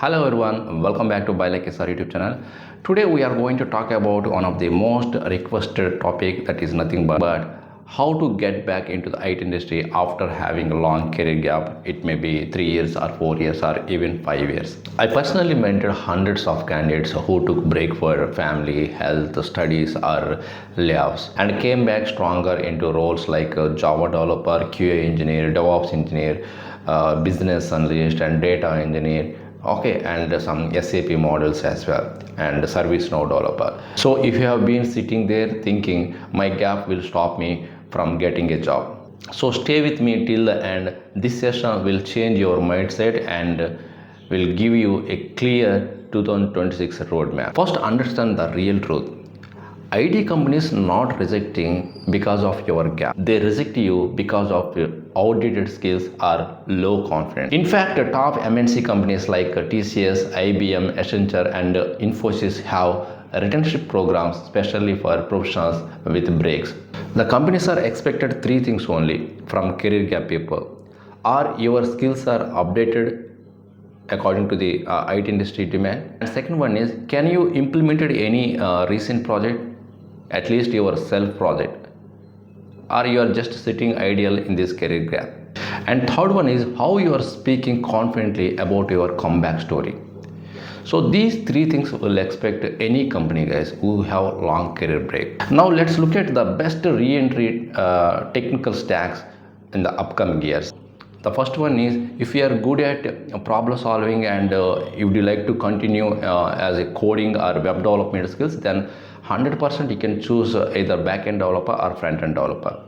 Hello everyone, welcome back to byluckysir YouTube channel. Today we are going to talk about one of the most requested topic, that is nothing but how to get back into the IT industry after having a long career gap. It may be 3 years or 4 years or even 5 years. I personally mentored hundreds of candidates who took break for family, health, studies or layoffs and came back stronger into roles like Java developer, QA engineer, DevOps engineer, business analyst and data engineer, okay, and some SAP models as well, and ServiceNow developer. So if you have been sitting there thinking my gap will stop me from getting a job, so stay with me till the end. This session will change your mindset and will give you a clear 2026 roadmap. First, understand the real truth. IT companies not rejecting because of your gap. They reject you because of your outdated skills or low confidence. In fact, the top MNC companies like TCS, IBM, Accenture and Infosys have returnship programs especially for professionals with breaks. The companies are expected three things only from career gap people. Or your skills are updated according to the IT industry demand. And second one is, can you implemented any recent project, at least your self project, or you are just sitting idle in this career gap. And third one is how you are speaking confidently about your comeback story. So these three things will expect any company, guys, who have long career break. Now let's look at the best re-entry technical stacks in the upcoming years. The first one is, if you are good at problem solving and if you like to continue as a coding or web development skills, then 100% you can choose either back-end developer or front-end developer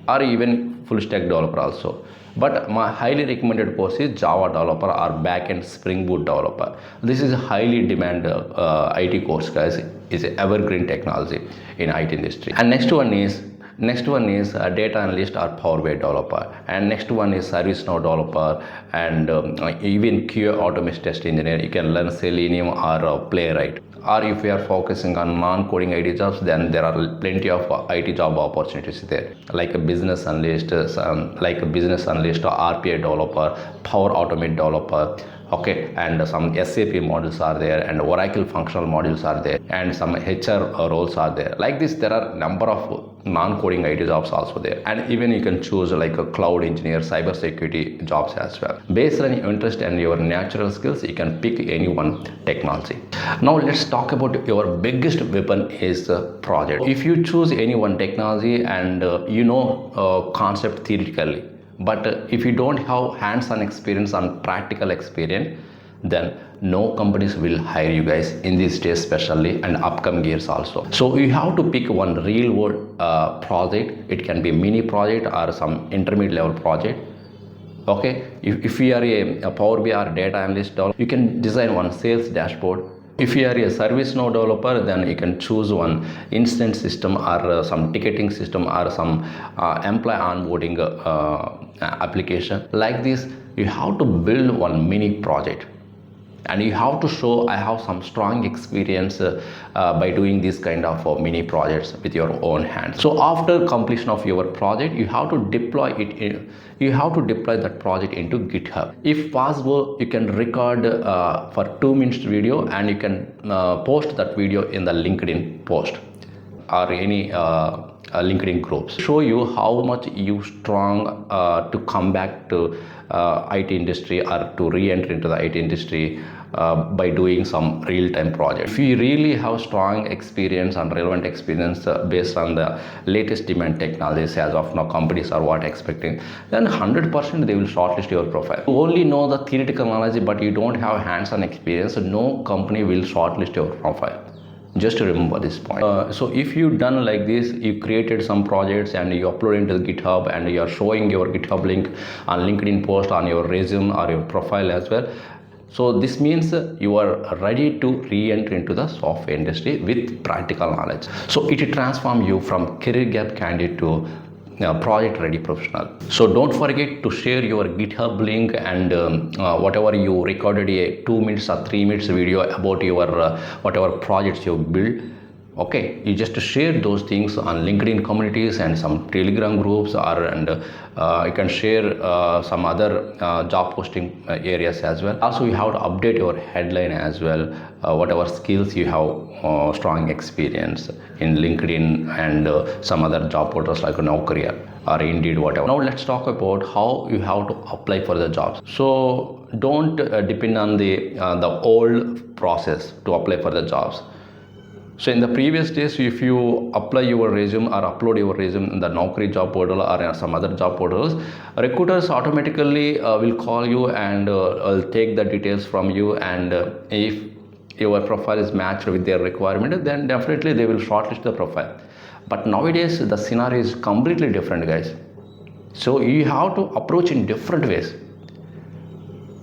or even full stack developer also. But my highly recommended course is Java developer or back-end Spring Boot developer. This is a highly demanded IT course, guys. It's an evergreen technology in IT industry. And next one is a data analyst or Power BI developer, and next one is ServiceNow developer, and even QA automation test engineer. You can learn Selenium or Playwright. Or if you are focusing on non-coding IT jobs, then there are plenty of IT job opportunities there, like a business analyst, or RPA developer, Power Automate developer. Okay, and some SAP modules are there, and Oracle functional modules are there, and some HR roles are there. Like this, there are number of non-coding IT jobs also there, and even you can choose like a cloud engineer, cyber security jobs as well. Based on your interest and your natural skills, you can pick any one technology. Now let's talk about your biggest weapon is project. If you choose any one technology and concept theoretically, but if you don't have hands-on experience and practical experience, then no companies will hire you, guys, in these days especially, and upcoming years also. So you have to pick one real world project. It can be a mini project or some intermediate level project. Okay, if you are a Power BI or data analyst, you can design one sales dashboard. If you are a ServiceNow developer, then you can choose one instant system or some ticketing system or some employee onboarding application. Like this, you have to build one mini project, and you have to show I have some strong experience by doing this kind of mini projects with your own hands. So after completion of your project, you have to deploy that project into GitHub. If possible, you can record for 2 minutes video, and you can post that video in the LinkedIn post or any LinkedIn groups. Show you how much you strong to come back to IT industry or to re-enter into the IT industry by doing some real-time project. If you really have strong experience and relevant experience based on the latest demand technologies as of now, companies are what expecting, then 100% they will shortlist your profile. You only know the theoretical knowledge, but you don't have hands-on experience, so no company will shortlist your profile. Just remember this point. So if you done like this, you created some projects and you upload into the GitHub, and you are showing your GitHub link on LinkedIn post on your resume or your profile as well. So this means you are ready to re-enter into the software industry with practical knowledge. So it transforms you from career gap candidate to project ready professional. So don't forget to share your GitHub link and whatever you recorded a 2 minutes or 3 minutes video about your whatever projects you build. Okay, you just share those things on LinkedIn communities and some Telegram groups, and you can share some other job posting areas as well. Also, you have to update your headline as well, whatever skills you have strong experience in LinkedIn and some other job portals like Naukri or Indeed, whatever. Now let's talk about how you have to apply for the jobs. So don't depend on the old process to apply for the jobs. So in the previous days, if you apply your resume or upload your resume in the Naukri job portal or some other job portals, recruiters automatically will call you and will take the details from you, and if your profile is matched with their requirement, then definitely they will shortlist the profile. But nowadays the scenario is completely different, guys. So you have to approach in different ways.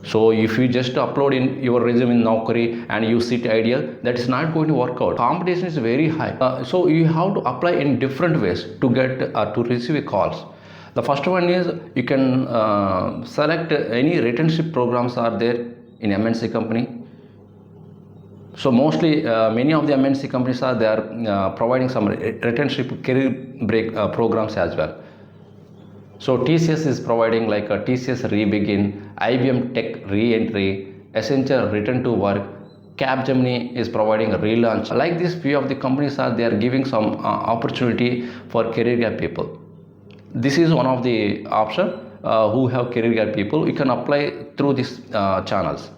So if you just upload in your resume in Naukri and you sit ideal, that is not going to work out. Competition is very high. So you have to apply in different ways to get to receive calls. The first one is you can select any returnship programs are there in MNC company. So mostly many of the MNC companies are there providing some returnship career break programs as well. So TCS is providing like a TCS Rebegin, IBM Tech Re-entry, Accenture Return to Work, Capgemini is providing a relaunch. Like this, few of the companies are there giving some opportunity for career gap people. This is one of the option who have career gap people. You can apply through these channels.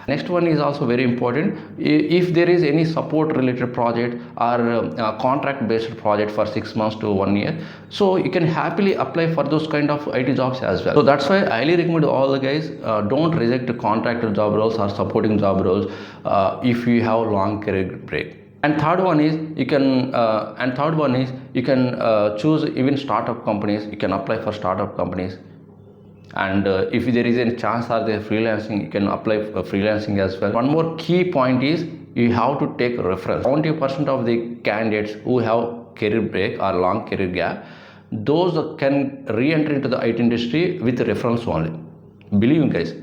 Next one is also very important. If there is any support related project or contract based project for 6 months to 1 year, so you can happily apply for those kind of IT jobs as well. So that's why I highly recommend all the guys, don't reject contractor job roles or supporting job roles if you have long career break. And third one is you can choose even startup companies. You can apply for startup companies. And if there is any chance are there freelancing, you can apply for freelancing as well. One more key point is you have to take reference. 70% of the candidates who have career break or long career gap, those can re-enter into the IT industry with reference only. Believe me, guys.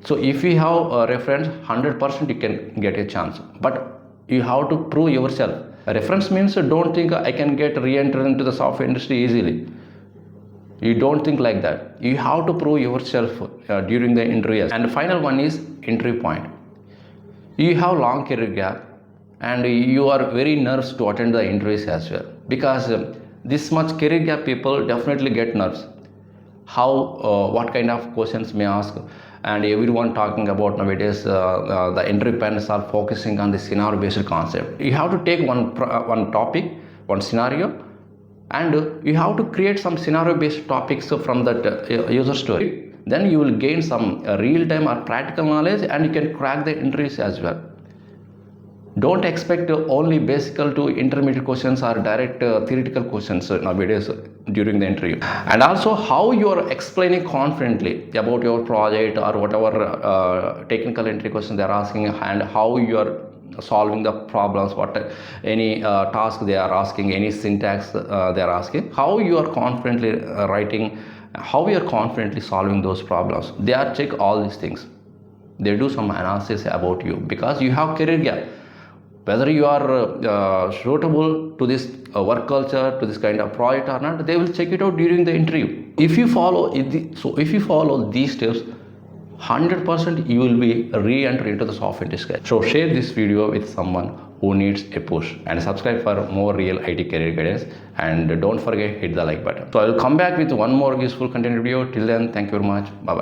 So if you have a reference, 100% you can get a chance. But you have to prove yourself. A reference means don't think I can get re-enter into the software industry easily. You don't think like that. You have to prove yourself during the interviews. And the final one is entry point. You have long career gap and you are very nervous to attend the interviews as well, because this much career gap people definitely get nervous. How what kind of questions may ask, and everyone talking about nowadays the interview panels are focusing on the scenario based concept. You have to take one topic, one scenario, and you have to create some scenario based topics from that user story. Then you will gain some real time or practical knowledge, and you can crack the interviews as well. Don't expect only basic to intermediate questions or direct theoretical questions nowadays during the interview. And also how you are explaining confidently about your project or whatever technical entry questions they are asking, and how you are solving the problems, what any task they are asking, any syntax they are asking, how you are confidently writing, how you are confidently solving those problems. They are check all these things. They do some analysis about you, because you have career gap. Whether you are suitable to this work culture, to this kind of project or not, they will check it out during the interview. If you follow these steps, 100% you will be re-enter into the software industry. So share this video with someone who needs a push, and subscribe for more real IT career guidance, and don't forget hit the like button. So I will come back with one more useful content video. Till then, thank you very much. Bye bye.